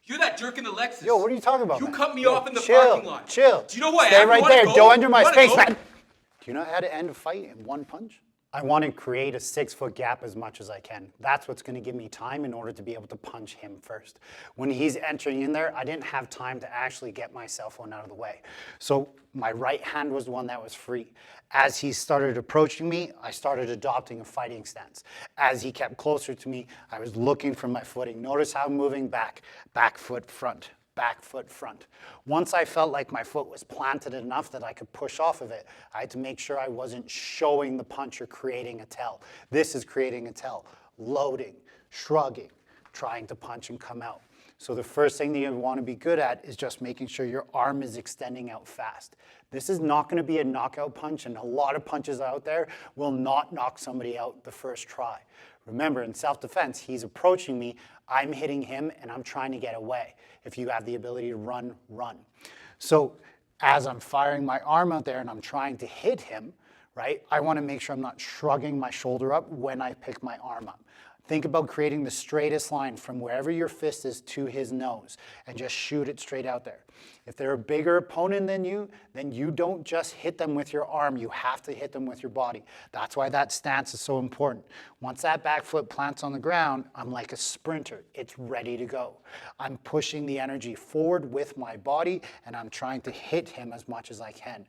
You're that jerk in the Lexus. Yo, what are you talking about, You man? cut me Yo, off in the chill, parking lot. Chill. Do you know what? Stay right there. Go? Don't enter my space, go? man. Do you know how to end a fight in one punch? I want to create a 6-foot gap as much as I can. That's what's going to give me time in order to be able to punch him first. When he's entering in there, I didn't have time to actually get my cell phone out of the way. So my right hand was the one that was free. As he started approaching me, I started adopting a fighting stance. As he kept closer to me, I was looking for my footing. Notice how I'm moving back foot front. Back foot front. Once I felt like my foot was planted enough that I could push off of it, I had to make sure I wasn't showing the punch or creating a tell. This is creating a tell. Loading, shrugging, trying to punch and come out. So the first thing that you want to be good at is just making sure your arm is extending out fast. This is not going to be a knockout punch, and a lot of punches out there will not knock somebody out the first try. Remember, in self-defense, he's approaching me, I'm hitting him, and I'm trying to get away. If you have the ability to run, run. So as I'm firing my arm out there and I'm trying to hit him, right, I want to make sure I'm not shrugging my shoulder up when I pick my arm up. Think about creating the straightest line from wherever your fist is to his nose and just shoot it straight out there. If they're a bigger opponent than you, then you don't just hit them with your arm, you have to hit them with your body. That's why that stance is so important. Once that back foot plants on the ground, I'm like a sprinter. It's ready to go. I'm pushing the energy forward with my body and I'm trying to hit him as much as I can.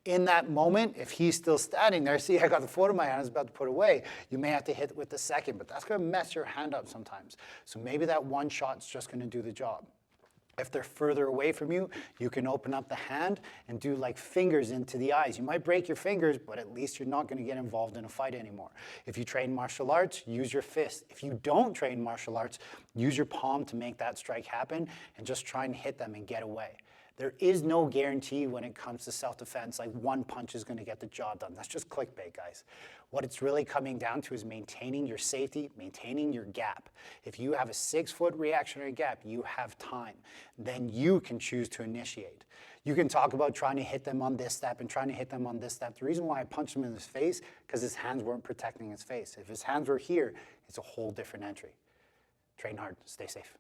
In that moment, if he's still standing there, see, I got the foot in my hand, I was about to put away, you may have to hit with the second, but that's going to mess your hand up sometimes. So maybe that one shot's just going to do the job. If they're further away from you, you can open up the hand and do like fingers into the eyes. You might break your fingers, but at least you're not going to get involved in a fight anymore. If you train martial arts, use your fist. If you don't train martial arts, use your palm to make that strike happen and just try and hit them and get away. There is no guarantee when it comes to self-defense, like one punch is going to get the job done. That's just clickbait, guys. What it's really coming down to is maintaining your safety, maintaining your gap. If you have a 6-foot reactionary gap, you have time. Then you can choose to initiate. You can talk about trying to hit them on this step and trying to hit them on this step. The reason why I punched him in his face, because his hands weren't protecting his face. If his hands were here, it's a whole different entry. Train hard, stay safe.